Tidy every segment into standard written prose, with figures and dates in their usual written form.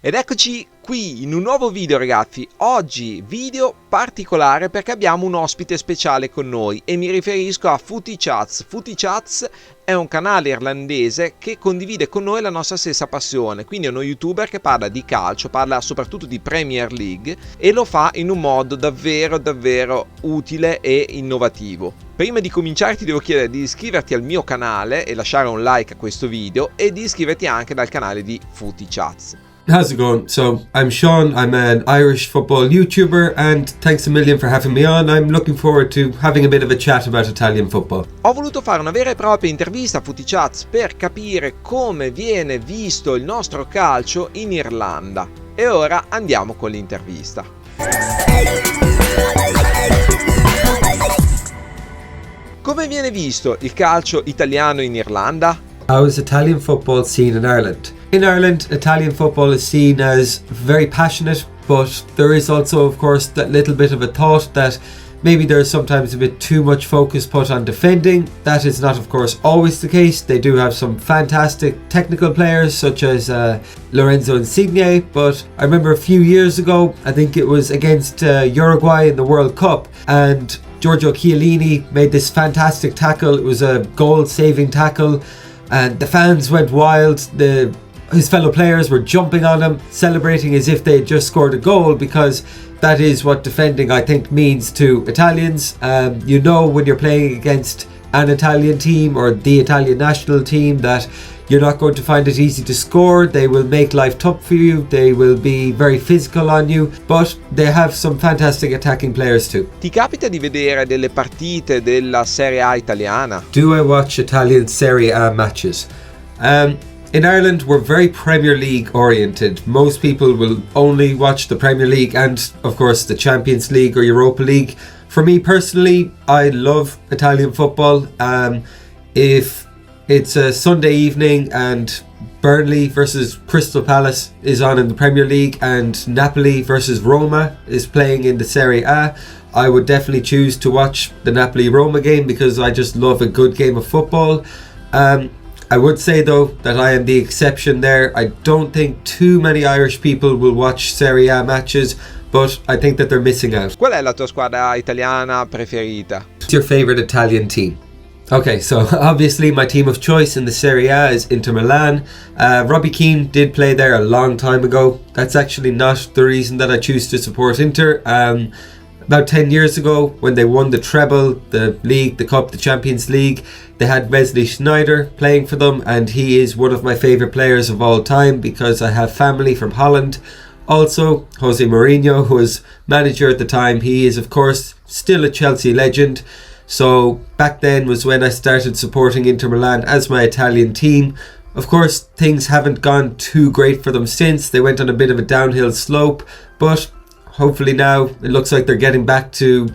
Ed eccoci qui in un nuovo video, ragazzi. Oggi video particolare perché abbiamo un ospite speciale con noi e mi riferisco a FootieChats. FootieChats è un canale irlandese che condivide con noi la nostra stessa passione, quindi è uno youtuber che parla di calcio, parla soprattutto di Premier League e lo fa in un modo davvero utile e innovativo. Prima di cominciare ti devo chiedere di iscriverti al mio canale e lasciare un like a questo video e di iscriverti anche al canale di FootieChats. How's it going? So, I'm Sean, I'm an Irish football YouTuber, and thanks a million for having me on. I'm looking forward to having a bit of a chat about Italian football. Ho voluto fare una vera e propria intervista a FootieChats per capire come viene visto il nostro calcio in Irlanda. E ora andiamo con l'intervista. Come viene visto il calcio italiano in Irlanda? How is Italian football seen in Ireland? In Ireland, Italian football is seen as very passionate, but there is also, of course, that little bit of a thought that maybe there's sometimes a bit too much focus put on defending. That is not, of course, always the case. They do have some fantastic technical players, such as Lorenzo Insigne, but I remember a few years ago, I think it was against Uruguay in the World Cup, and Giorgio Chiellini made this fantastic tackle. It was a goal-saving tackle, and the fans went wild. His fellow players were jumping on him, celebrating as if they had just scored a goal, because that is what defending, I think, means to Italians. You know, when you're playing against an Italian team or the Italian national team, that you're not going to find it easy to score. They will make life tough for you. They will be very physical on you, but they have some fantastic attacking players too. Ti capita di vedere delle partite della Serie A italiana? Do I watch Italian Serie A matches? In Ireland, we're very Premier League oriented. Most people will only watch the Premier League and, of course, the Champions League or Europa League. For me personally, I love Italian football. If it's a Sunday evening and Burnley versus Crystal Palace is on in the Premier League and Napoli versus Roma is playing in the Serie A, I would definitely choose to watch the Napoli-Roma game because I just love a good game of football. I would say though that I am the exception there. I don't think too many Irish people will watch Serie A matches, but I think that they're missing out. Qual è la tua squadra italiana preferita? What's your favorite Italian team? Okay, so obviously my team of choice in the Serie A is Inter Milan. Robbie Keane did play there a long time ago. That's actually not the reason that I choose to support Inter. About 10 years ago, when they won the treble, the league, the cup, the Champions League, they had Wesley Sneijder playing for them, and he is one of my favourite players of all time because I have family from Holland. Also, Jose Mourinho, who was manager at the time, he is of course still a Chelsea legend. So back then was when I started supporting Inter Milan as my Italian team. Of course, things haven't gone too great for them since. They went on a bit of a downhill slope, but hopefully now it looks like they're getting back to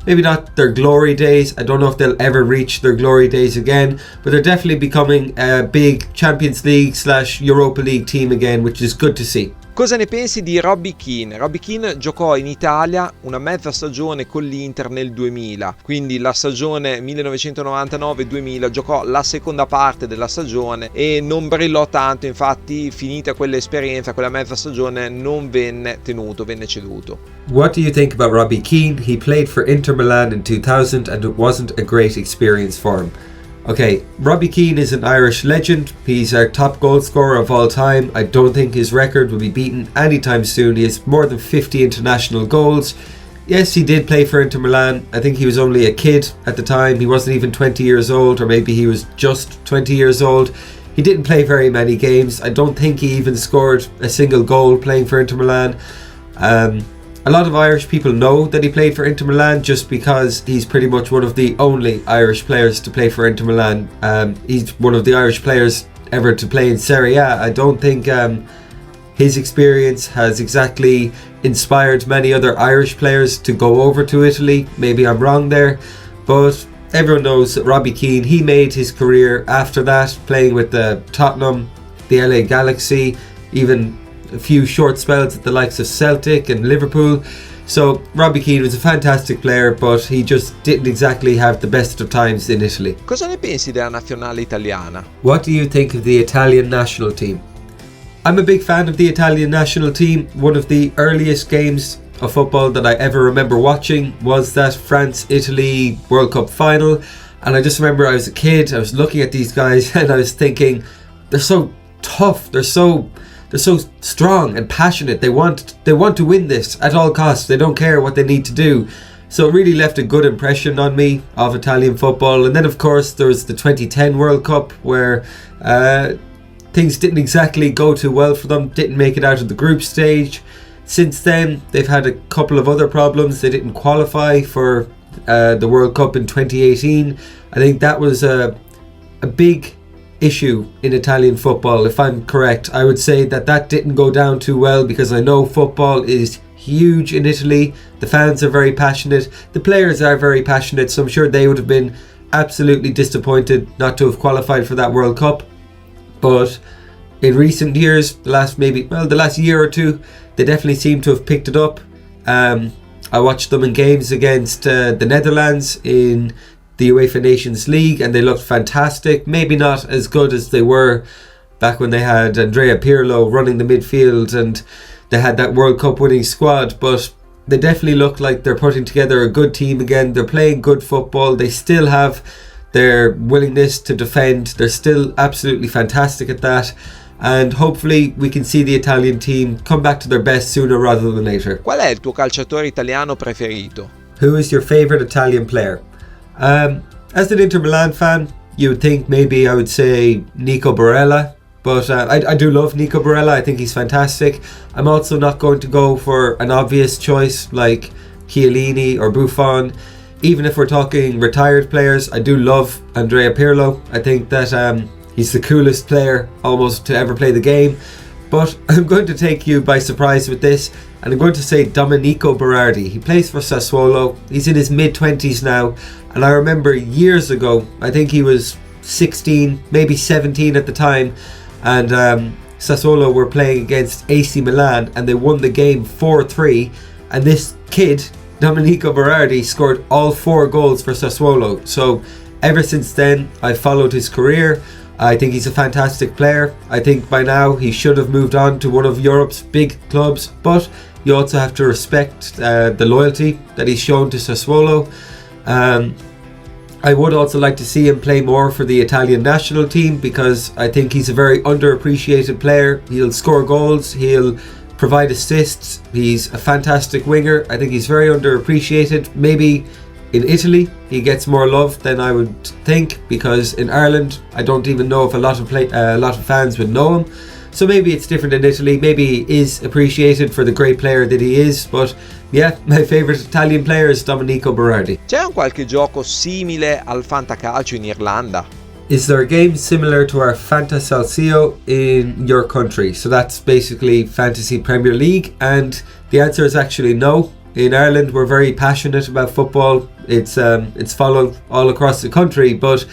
maybe not their glory days. I don't know if they'll ever reach their glory days again, but they're definitely becoming a big Champions League / Europa League team again, which is good to see. Cosa ne pensi di Robbie Keane? Robbie Keane giocò in Italia una mezza stagione con l'Inter nel 2000, quindi la stagione 1999-2000 giocò la seconda parte della stagione e non brillò tanto, infatti finita quell'esperienza, quella mezza stagione non venne tenuto, venne ceduto. What do you think about Robbie Keane? He played for Inter Milan in 2000 and it wasn't a great experience for him. Okay, Robbie Keane is an Irish legend. He's our top goal scorer of all time. I don't think his record will be beaten anytime soon. He has more than 50 international goals. Yes, he did play for Inter Milan. I think he was only a kid at the time. He wasn't even 20 years old, or maybe he was just 20 years old. He didn't play very many games. I don't think he even scored a single goal playing for Inter Milan. A lot of Irish people know that he played for Inter Milan just because he's pretty much one of the only Irish players to play for Inter Milan. He's one of the Irish players ever to play in Serie A. I don't think his experience has exactly inspired many other Irish players to go over to Italy. Maybe I'm wrong there, but everyone knows that Robbie Keane, he made his career after that, playing with the Tottenham, the LA Galaxy, even a few short spells at the likes of Celtic and Liverpool. So Robbie Keane was a fantastic player, but he just didn't exactly have the best of times in Italy. Cosa ne pensi della nazionale italiana? What do you think of the Italian national team? I'm a big fan of the Italian national team. One of the earliest games of football that I ever remember watching was that France-Italy World Cup final. And I just remember I was a kid, I was looking at these guys and I was thinking, they're so tough, they're so strong and passionate. They want to win this at all costs. They don't care what they need to do. So it really left a good impression on me of Italian football. And then of course there was the 2010 World Cup where things didn't exactly go too well for them, didn't make it out of the group stage. Since then they've had a couple of other problems. They didn't qualify for the World Cup in 2018. I think that was a big issue in Italian football. If I'm correct, I would say that didn't go down too well, because I know football is huge in Italy. The fans are very passionate, the players are very passionate, so I'm sure they would have been absolutely disappointed not to have qualified for that World Cup. But in recent years, the last year or two, they definitely seem to have picked it up. I watched them in games against the Netherlands in the UEFA Nations League, and they looked fantastic. Maybe not as good as they were back when they had Andrea Pirlo running the midfield and they had that World Cup winning squad, but they definitely look like they're putting together a good team again. They're playing good football. They still have their willingness to defend. They're still absolutely fantastic at that. And hopefully we can see the Italian team come back to their best sooner rather than later. Qual è il tuo calciatore italiano preferito? Who is your favorite Italian player? As an Inter Milan fan, you would think maybe I would say Nico Barella, but I do love Nico Barella. I think he's fantastic. I'm also not going to go for an obvious choice like Chiellini or Buffon. Even if we're talking retired players, I do love Andrea Pirlo. I think that he's the coolest player almost to ever play the game. But I'm going to take you by surprise with this, and I'm going to say Domenico Berardi. He plays for Sassuolo. He's in his mid-20s now, and I remember years ago, I think he was 16, maybe 17 at the time, and Sassuolo were playing against AC Milan, and they won the game 4-3, and this kid, Domenico Berardi, scored all 4 goals for Sassuolo. So ever since then, I've followed his career. I think he's a fantastic player. I think by now he should have moved on to one of Europe's big clubs, but you also have to respect the loyalty that he's shown to Sassuolo. I would also like to see him play more for the Italian national team, because I think he's a very underappreciated player. He'll score goals, he'll provide assists, he's a fantastic winger. I think he's very underappreciated. Maybe in Italy he gets more love than I would think, because in Ireland I don't even know if a lot of fans would know him. So maybe it's different in Italy. Maybe he is appreciated for the great player that he is. But yeah, my favorite Italian player is Domenico Berardi. C'è un qualche gioco simile al fantacalcio in Irlanda? Is there a game similar to our CALCIO in your country? So that's basically Fantasy Premier League, and the answer is actually no. In Ireland, we're very passionate about football. It's followed all across the country, but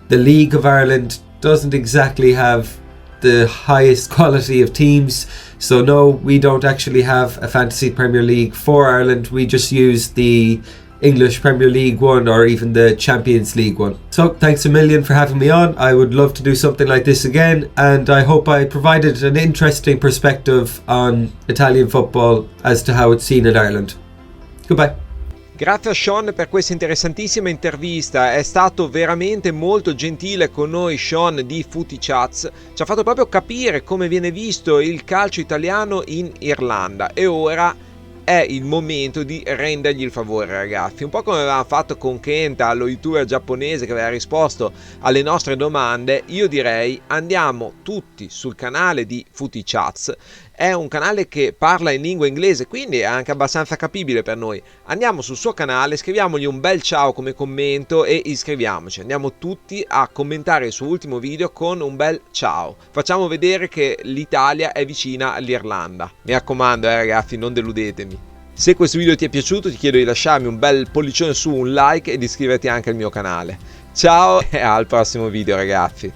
the League of Ireland doesn't exactly have the highest quality of teams. So no, we don't actually have a Fantasy Premier League for Ireland. We just use the English Premier League one, or even the Champions League one. So thanks a million for having me on. I would love to do something like this again, and I hope I provided an interesting perspective on Italian football as to how it's seen in Ireland. Goodbye. Grazie a Sean per questa interessantissima intervista, è stato veramente molto gentile con noi Sean di FootieChats, ci ha fatto proprio capire come viene visto il calcio italiano in Irlanda, e ora è il momento di rendergli il favore, ragazzi, un po' come avevamo fatto con Kenta, lo youtuber giapponese che aveva risposto alle nostre domande. Io direi andiamo tutti sul canale di FootieChats. È un canale che parla in lingua inglese, quindi è anche abbastanza capibile per noi. Andiamo sul suo canale, scriviamogli un bel ciao come commento e iscriviamoci. Andiamo tutti a commentare il suo ultimo video con un bel ciao. Facciamo vedere che l'Italia è vicina all'Irlanda. Mi raccomando, ragazzi, non deludetemi. Se questo video ti è piaciuto, ti chiedo di lasciarmi un bel pollicione su, un like e di iscriverti anche al mio canale. Ciao e al prossimo video, ragazzi.